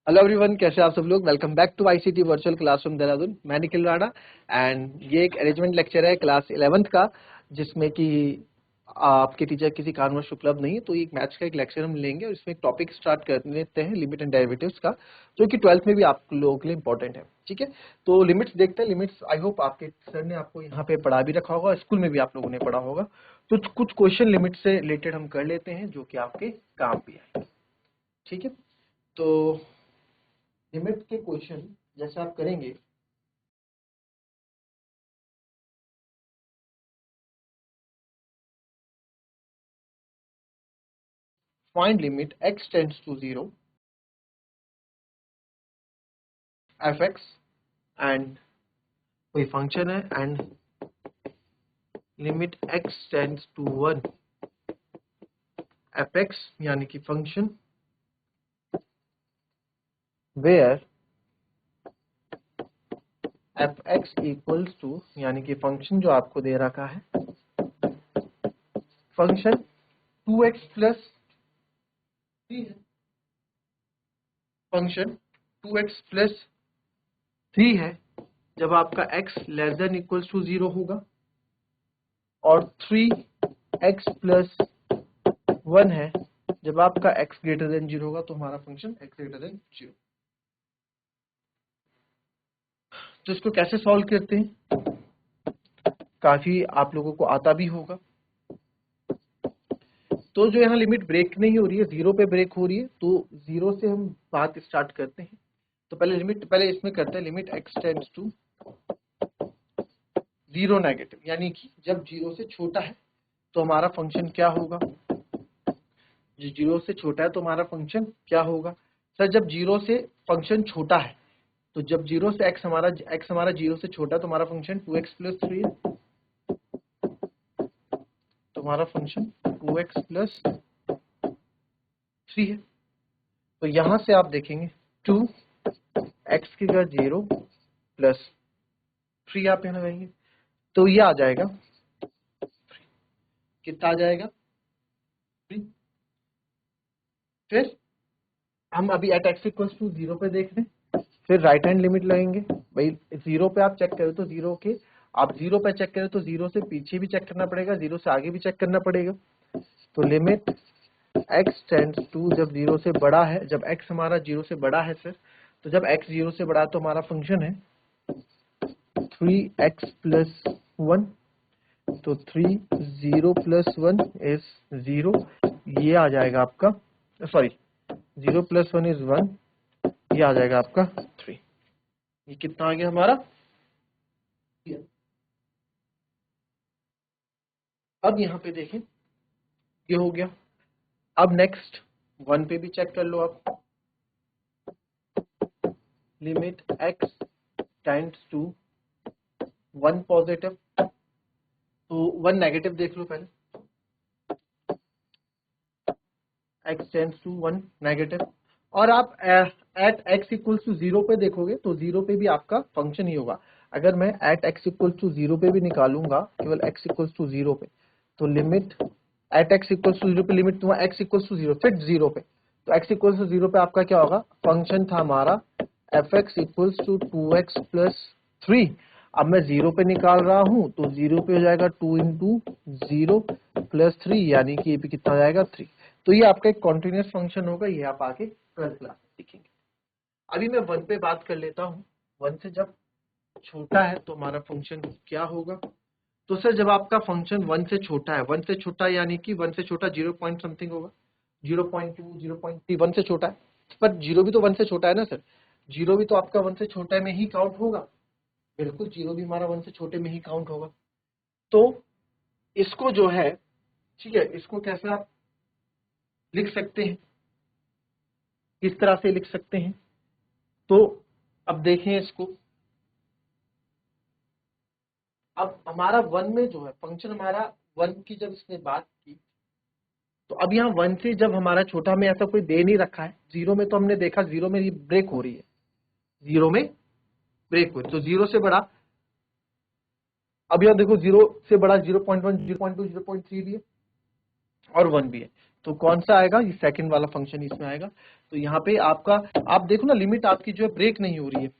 Hello everyone, कैसे आप सब लोग। Welcome back to ICT virtual classroom Dehradun. मैं निखिल राणा एंड ये एक अरेंजमेंट लेक्चर है क्लास 11th का, जिसमें कि आपके टीचर किसी कारणवश उपलब्ध नहीं है, तो एक मैथ्स का एक लेक्चर हम लेंगे और इसमें एक टॉपिक स्टार्ट कर लेते हैं लिमिट एंड डेरिवेटिव्स का, जो कि 12th में भी आप लोगों के लिए इंपॉर्टेंट है। ठीक है, तो लिमिट्स देखते हैं। लिमिट्स आई होप आपके सर ने आपको यहाँ पे पढ़ा भी रखा होगा, स्कूल में भी आप लोगों ने पढ़ा होगा। तो कुछ क्वेश्चन लिमिट से रिलेटेड हम कर लेते हैं, जो कि आपके काम भी है। ठीक है, तो लिमिट के क्वेश्चन जैसे आप करेंगे, find limit x tends to 0 f(x) and कोई फंक्शन है, and limit x tends to 1 f(x) यानी कि function where f(x) equals to, यानी कि फंक्शन जो आपको दे रखा है, फंक्शन 2x प्लस 3 है। फंक्शन 2x प्लस 3 है जब आपका x less than equals to 0 होगा, और 3x प्लस 1 है जब आपका x ग्रेटर देन 0 होगा। तो हमारा फंक्शन x ग्रेटर देन 0। तो इसको कैसे सॉल्व करते हैं, काफी आप लोगों को आता भी होगा। तो जो यहाँ लिमिट ब्रेक नहीं हो रही है, 0 पे ब्रेक हो रही है, तो 0 से हम बात स्टार्ट करते हैं। तो पहले इसमें करते हैं limit x tends to 0 negative, यानी कि जब 0 से छोटा है तो हमारा फंक्शन क्या होगा। जो 0 से छोटा है तो हमारा फंक्शन क्या होगा। सर जब 0 से फंक्शन छोटा है, तो जब 0 से x हमारा 0 से छोटा है तो हमारा फंक्शन 2x प्लस 3 है। तो हमारा फंक्शन 2x प्लस 3 है। तो यहां से आप देखेंगे 2x की जगह 0 प्लस 3 आप यहाँ लगाएंगे, तो ये आ जाएगा, कितना आ जाएगा 3। फिर हम अभी एट x इक्वल्स टू 0 पे देख रहे हैं, फिर राइट हैंड लिमिट लगेंगे। भाई 0 पे आप चेक करें तो 0 के, आप 0 पे चेक करें तो 0 से पीछे भी चेक करना पड़ेगा, 0 से आगे भी चेक करना पड़ेगा। तो लिमिट x टेंड्स टू, जब 0 से बड़ा है, जब x हमारा 0 से बड़ा है सर, तो जब x 0 से बड़ा है तो हमारा फंक्शन है 3x प्लस 1। तो 3 0 प्लस 1 इज 0, ये आ जाएगा आपका, सॉरी 0 प्लस 1 इज 1, ये आ जाएगा आपका 3। ये कितना आ गया हमारा। अब यहाँ पे देखें, ये हो गया। अब नेक्स्ट 1 पे भी चेक कर लो आप, limit x tends to 1 positive, तो 1 नेगेटिव देख लो पहले, x टेंड्स टू 1 नेगेटिव। और आप एट x इक्वल्स टू 0 पे देखोगे तो 0 पे भी आपका फंक्शन ही होगा। अगर मैं एट x इक्वल्स टू 0 पे भी निकालूंगा, केवल x इक्वल्स टू 0 पे, तो limit at x equals to 0 पे, लिमिट तुम्हारा x इक्वल्स टू 0 फिर 0 पे, तो x इक्वल्स टू 0 पे आपका क्या होगा, फंक्शन था हमारा f(x) equals to 2x plus 3। अब मैं 0 पे निकाल रहा हूं तो 0 पे हो जाएगा 2 इंटू 0 प्लस 3, यानी कि ये भी कितना हो जाएगा 3। तो ये आपका एक कॉन्टिन्यूस फंक्शन होगा, ये आप आगे 12th क्लास में सीखेंगे। अभी मैं 1 पे बात कर लेता हूँ। 1 से जब छोटा है तो हमारा फंक्शन क्या होगा। तो सर जब आपका फंक्शन 1 से छोटा है, 1 से छोटा यानी कि 1 से छोटा 0 पॉइंट समथिंग होगा, 0.2 0.3, 1 से छोटा है, पर 0 भी तो 1 से छोटा है ना सर। 0 भी तो आपका 1 से छोटा में ही काउंट होगा, बिल्कुल 0 भी हमारा 1 से छोटे में ही काउंट होगा। तो इसको जो है, ठीक है, इसको कैसे आप लिख सकते हैं, किस तरह से लिख सकते हैं। तो अब देखें इसको, अब हमारा 1 में जो है फंक्शन हमारा 1 की जब इसने बात की, तो अब यहाँ 1 से जब हमारा छोटा में ऐसा कोई दे नहीं रखा है, 0 में तो हमने देखा 0 में ब्रेक हो रही है, 0 में ब्रेक हो रही, तो 0 से बड़ा, अब यहाँ देखो 0 से बड़ा 0.1 0.2 0.3 भी है और 1 भी है। तो कौन सा आएगा, ये सेकंड वाला फंक्शन इसमें आएगा। तो यहाँ पे आपका, आप देखो ना लिमिट आपकी जो है ब्रेक नहीं हो रही है,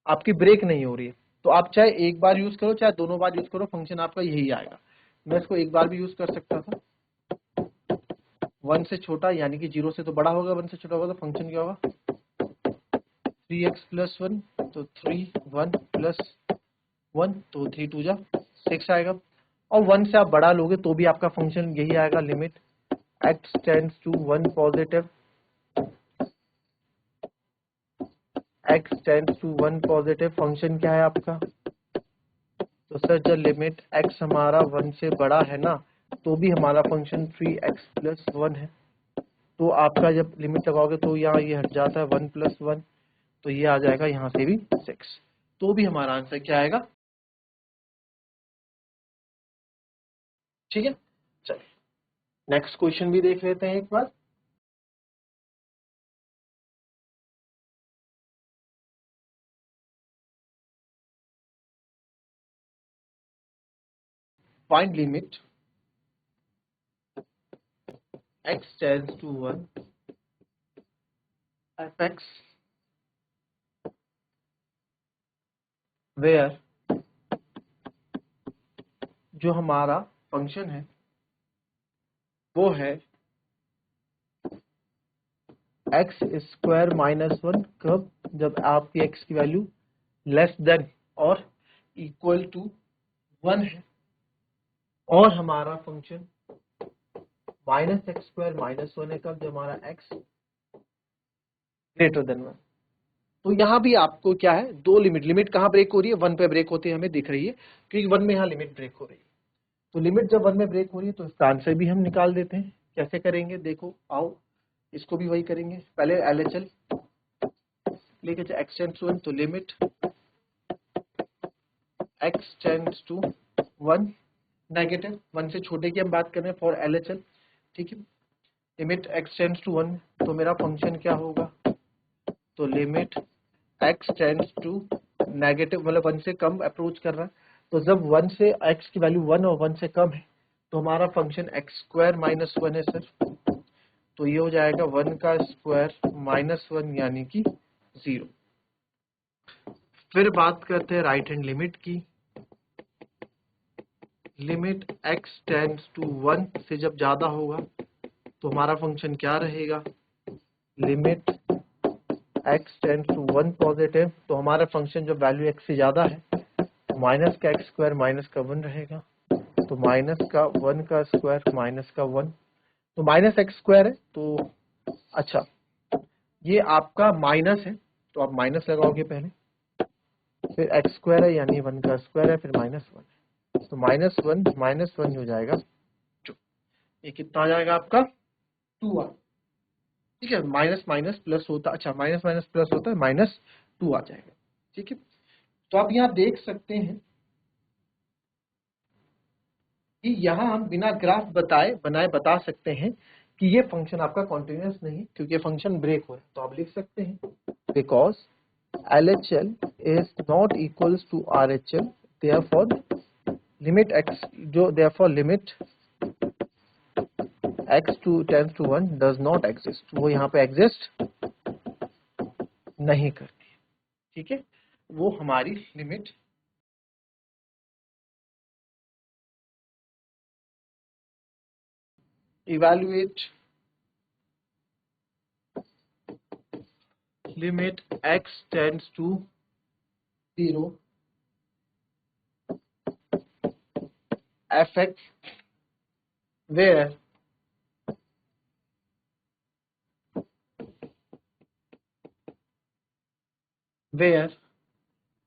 आपकी ब्रेक नहीं हो रही है। तो आप चाहे एक बार यूज करो चाहे दोनों बार यूज करो, फंक्शन आपका यही आएगा। मैं इसको एक बार भी यूज कर सकता था, 1 से छोटा यानी कि 0 से तो बड़ा होगा, 1 से छोटा होगा तो फंक्शन क्या होगा 3x प्लस 1, तो 3 1 प्लस 1, तो 3 2 जा 6 आएगा। और 1 से आप बड़ा लोगे तो भी आपका फंक्शन यही आएगा, limit x tends to 1 positive, x tends to 1 positive function क्या है आपका। तो सर जब लिमिट x हमारा 1 से बड़ा है ना, तो भी हमारा फंक्शन 3x प्लस 1 है। तो आपका जब लिमिट लगाओगे तो यहाँ ये हट जाता है 1 प्लस 1, तो ये आ जाएगा यहाँ से भी 6, तो भी हमारा आंसर क्या आएगा। ठीक है, चलिए नेक्स्ट क्वेश्चन भी देख लेते हैं एक बार। Find limit x tends to 1 fx where जो हमारा फंक्शन है वो है एक्स स्क्वायर माइनस 1, कब, जब आपकी x की वैल्यू लेस देन और इक्वल टू 1 है, और हमारा function minus x square minus 1 है, कब, जब हमारा x ग्रेटर देन 1। तो यहाँ भी आपको क्या है, दो लिमिट कहाँ ब्रेक हो रही है, 1 पे ब्रेक होते हैं हमें दिख रही है, क्योंकि 1 में यहाँ लिमिट ब्रेक हो रही है। तो लिमिट जब 1 में ब्रेक हो रही है तो इसका आंसर भी हम निकाल देते हैं। कैसे करेंगे देखो, आओ इसको भी वही करेंगे। पहले LHL लेके जाए, x टेंड्स टू 1, तो limit x tends to 1 negative, 1 से छोटे की हम बात कर रहे हैं फॉर LHL, ठीक है। लिमिट x टेंड्स टू 1, तो मेरा फंक्शन क्या होगा, तो limit x tends to negative, मतलब 1 से कम अप्रोच कर रहा है। तो जब 1 से x की वैल्यू 1 और 1 से कम है तो हमारा फंक्शन x स्क्वायर माइनस 1 है सर, तो ये हो जाएगा 1 का स्क्वायर माइनस 1 यानी कि 0। फिर बात करते हैं राइट हैंड लिमिट की। लिमिट x टेंड्स टू 1 से जब ज्यादा होगा तो हमारा फंक्शन क्या रहेगा, limit x tends to 1 positive, तो हमारा फंक्शन जब वैल्यू x से ज्यादा है माइनस का x स्क्वायर माइनस का 1 रहेगा, तो माइनस का 1 का स्क्वायर माइनस का 1, तो माइनस एक्स स्क्वायर है। तो अच्छा ये आपका माइनस है, तो आप माइनस लगाओगे पहले, फिर एक्स स्क्वायर है यानी 1 का स्क्वायर है, फिर माइनस 1 है, तो माइनस वन हो जाएगा 2। ये कितना आ जाएगा आपका 2 आ, ठीक है। माइनस माइनस प्लस होता, अच्छा माइनस माइनस प्लस होता है, -2 आ जाएगा, ठीक है। तो आप यहाँ देख सकते हैं कि यहाँ हम बिना ग्राफ बनाए बता सकते हैं कि ये फंक्शन आपका कॉन्टिन्यूस नहीं है, क्योंकि फंक्शन ब्रेक हो रहा है। तो आप लिख सकते हैं because LHL is not equals to RHL, therefore limit x, जो therefore limit x to tends to 1 does not exist, वो यहाँ पे एग्जिस्ट नहीं करती है, ठीक है। वो हमारी limit evaluate limit x tends to 0 fx where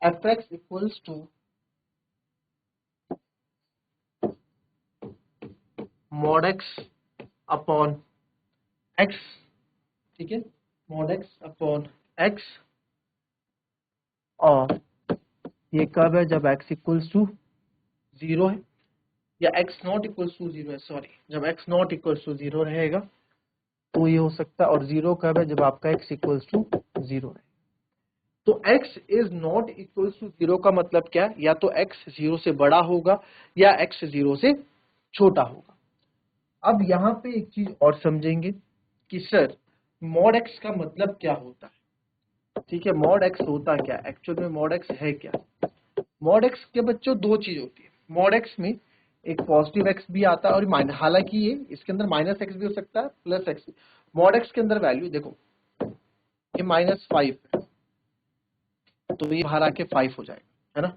fx equals to mod x upon x, ठीक है, mod x अपॉन x, और ये कब है, जब x इक्वल्स टू 0 है, या x नॉट इक्वल्स टू 0 है, सॉरी, जब x नॉट इक्वल्स टू 0 रहेगा तो ये हो सकता है। और 0 कब है, जब आपका x इक्वल्स टू 0 है। तो x is not equals to 0 का मतलब क्या है, या तो x 0 से बड़ा होगा या x 0 से छोटा होगा। अब यहाँ पे एक चीज और समझेंगे कि सर मॉड एक्स का मतलब क्या होता है। ठीक है, मॉड एक्स होता क्या एक्चुअल में, मॉड एक्स है क्या। मॉड एक्स के बच्चों दो चीज होती है। मॉड एक्स में एक पॉजिटिव एक्स भी आता है और माइनस, हालांकि ये इसके अंदर माइनस एक्स भी हो सकता है प्लस एक्स भी। मॉड एक्स के अंदर वैल्यू देखो, ये -5 है तो ये बाहर आके 5 हो जाएगा, है ना।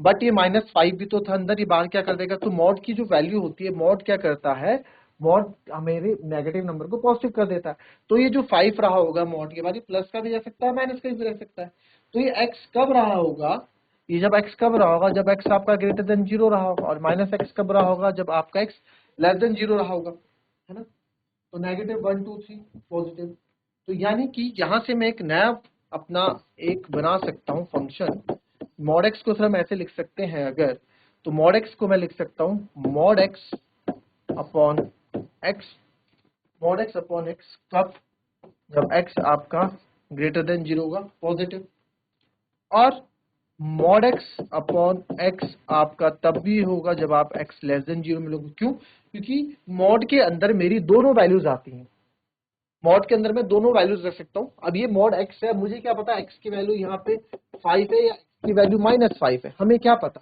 बट ये -5 भी तो था अंदर, ये बाहर क्या कर देगा। तो मॉड की जो वैल्यू होती है, मॉड क्या करता है, मॉड मेरे नेगेटिव नंबर को पॉजिटिव कर देता है। तो ये जो 5 रहा होगा मॉड के बाद, ये प्लस का भी जा सकता है माइनस का भी रह सकता है। तो ये x कब रहा होगा, ये जब x कब रहा होगा, जब x आपका ग्रेटर देन 0 रहा होगा। और -x कब रहा होगा, जब आपका x लेस देन 0 रहा होगा, है ना। तो -1 2 3 पॉजिटिव। तो यानी कि यहां से मैं एक नया अपना एक बना सकता हूं फंक्शन। मॉड एक्स को सर हम ऐसे लिख सकते हैं अगर, तो मॉड एक्स को मैं लिख सकता हूं mod x upon x. Mod x upon x कब, जब एक्स आपका ग्रेटर देन 0 होगा पॉजिटिव। और मॉड एक्स अपॉन एक्स आपका तब भी होगा जब आप एक्स लेस देन 0 मिलोगे। क्यों, क्योंकि मॉड के अंदर मेरी दोनों वैल्यूज आती हैं। मॉड के अंदर मैं दोनों वैल्यूज रख सकता हूं। अब ये मॉड एक्स है, मुझे क्या पता एक्स की वैल्यू यहाँ पे 5 है या एक्स की वैल्यू -5 है, हमें क्या पता।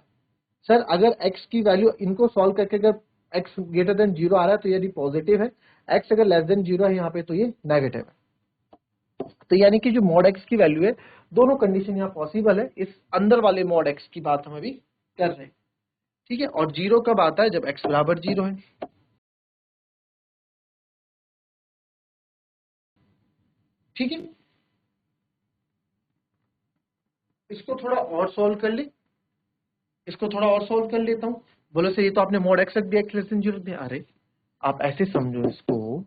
सर अगर x की वैल्यू इनको सॉल्व करके अगर x ग्रेटर देन 0 आ रहा है तो यदि पॉजिटिव है, x अगर लेस देन 0 है यहाँ पे तो ये नेगेटिव है। तो यानी कि जो मॉड x की वैल्यू है, दोनों कंडीशन यहाँ पॉसिबल है। इस अंदर वाले मॉड x की बात हम अभी कर रहे हैं, ठीक है। और 0 कब आता है, जब x बराबर 0 है, ठीक है। इसको थोड़ा और सॉल्व कर ले, इसको थोड़ा और सॉल्व कर लेता हूँ। बोलो सर ये तो आपने मॉड x रख दिया, x लेस देन 0 दिया। अरे आप ऐसे समझो इसको,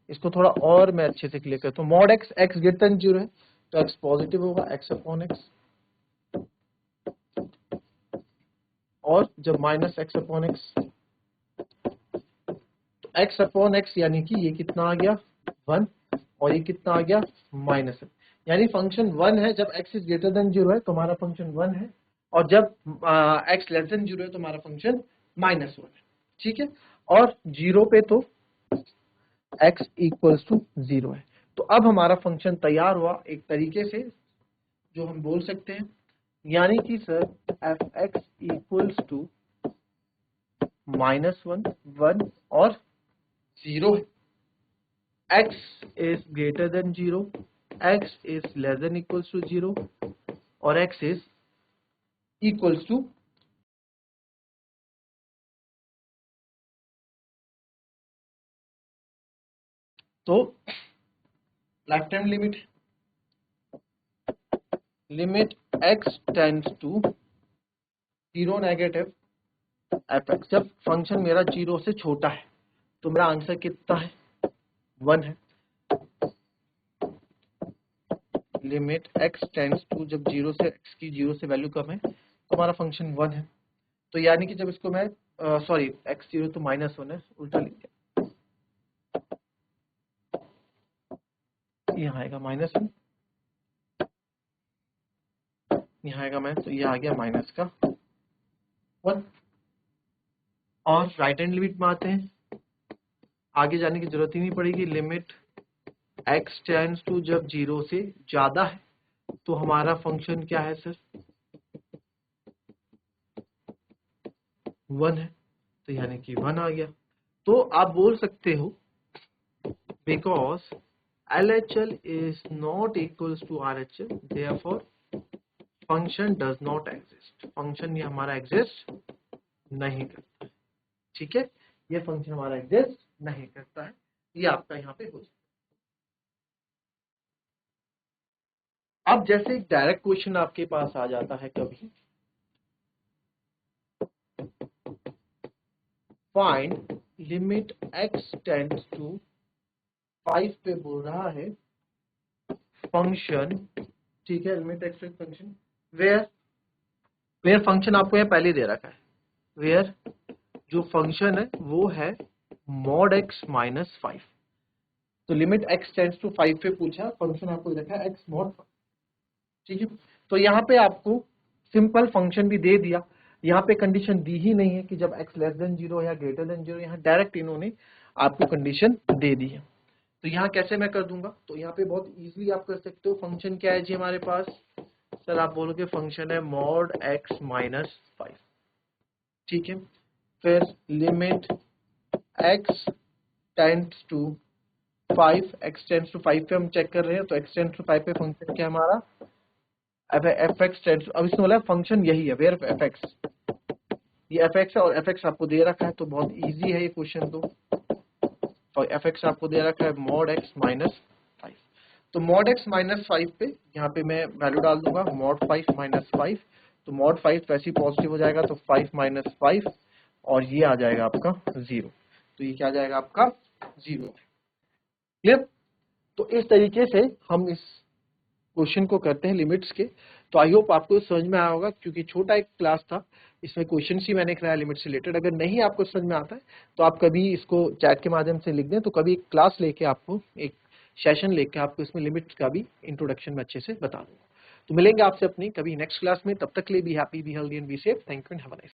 इसको थोड़ा और मैं अच्छे से क्लियर करता हूँ। Mod x, x greater than 0 है तो एक्स पॉजिटिव होगा, एक्स अपॉन एक्स। और जब माइनस एक्स अपॉन एक्स, तो एक्स अपॉन एक्स यानी कि ये कितना आ गया 1, और ये कितना आ गया -1। यानी फंक्शन 1 है जब एक्स इज ग्रेटर देन 0 है तो हमारा फंक्शन 1 है, और जब एक्स लेस देन 0 है तो हमारा फंक्शन -1 है, ठीक है। और 0 पे तो x इक्वल्स टू 0 है। तो अब हमारा फंक्शन तैयार हुआ एक तरीके से जो हम बोल सकते हैं, यानी कि sir f x equals to -1 1 और 0 है। x is greater than 0, x is less than equals to 0 और x is equals to, तो left hand limit x tends to 0 negative f x. जब फंक्शन मेरा 0 से छोटा है तो मेरा आंसर कितना है 1 है। लिमिट x टेंड्स टू, जब 0 से x की 0 से वैल्यू कम है तो हमारा फंक्शन 1 है। तो यानी कि जब इसको मैं सॉरी x0 तो -1 है, उल्टा लिख दिया, यहाँ आएगा -1, यहाँ आएगा मैं, तो ये आ गया माइनस का 1। और राइट हैंड लिमिट में आते हैं, आगे जाने की जरूरत ही नहीं पड़ेगी। लिमिट x टेंड्स टू, जब 0 से ज्यादा है तो हमारा फंक्शन क्या है सर 1 है, तो यानी कि 1 आ गया। तो आप बोल सकते हो because LHL is not equals to RHL, therefore function does not exist। Function ये हमारा एग्जिस्ट नहीं करता है, ठीक है। ये फंक्शन हमारा एग्जिस्ट नहीं करता है, ये आपका यहाँ पे हो जाए। अब जैसे एक डायरेक्ट क्वेश्चन आपके पास आ जाता है कभी, find limit x tends to 5 पे बोल रहा है फंक्शन, ठीक है। Limit x function where, where function आपको यहाँ पहले दे रखा है, वेयर जो फंक्शन है वो है मॉड x -5। तो लिमिट x टेंड्स टू 5 पे पूछा, फंक्शन आपको रखा है x मॉड 5, ठीक है। तो यहाँ पे आपको सिंपल फंक्शन भी दे दिया, यहाँ पे कंडीशन दी ही नहीं है कि जब x लेस देन 0 या ग्रेटर देन 0, यहाँ डायरेक्ट इन्होंने आपको कंडीशन दे दी है। तो यहाँ कैसे मैं कर दूंगा, तो यहाँ पे बहुत इजीली आप कर सकते हो। फंक्शन क्या है जी हमारे पास, सर आप बोलोगे फंक्शन है मॉड x माइनस 5, ठीक है। फिर limit x tends to 5, x tends to 5 पे हम चेक कर रहे हैं, तो x टेंड्स टू 5 पे फंक्शन क्या है हमारा, एफ एक्स टेंड्स, अब इसमें बोला फंक्शन यही है वेयर एफ एक्स, ये एफ एक्स है और एफ एक्स आपको दे रखा है, तो बहुत इजी है ये क्वेश्चन। तो एफ एक्स आपको दे रखा है मॉड एक्स माइनस 5, तो मॉड एक्स माइनस 5 पे यहाँ पे मैं वैल्यू डाल दूंगा मॉड 5 माइनस 5, तो मॉड 5 वैसे ही पॉजिटिव हो जाएगा, तो 5 माइनस 5 और ये आ जाएगा आपका 0, तो ये क्या आ जाएगा आपका 0। क्लियर। तो इस तरीके से हम इस क्वेश्चन को करते हैं लिमिट्स के। तो आई होप आपको समझ में आया होगा, क्योंकि छोटा एक क्लास था, इसमें क्वेश्चन ही मैंने कराया लिमिट से रिलेटेड। अगर नहीं आपको समझ में आता है तो आप कभी इसको चैट के माध्यम से लिख दें, तो कभी एक क्लास लेके आपको एक सेशन लेके आपको इसमें लिमिट्स का भी इंट्रोडक्शन में अच्छे से बता दूंगा। तो मिलेंगे आपसे अपनी कभी नेक्स्ट क्लास में, तब तक के लिए be happy, be healthy and be safe. Thank you and have a nice day.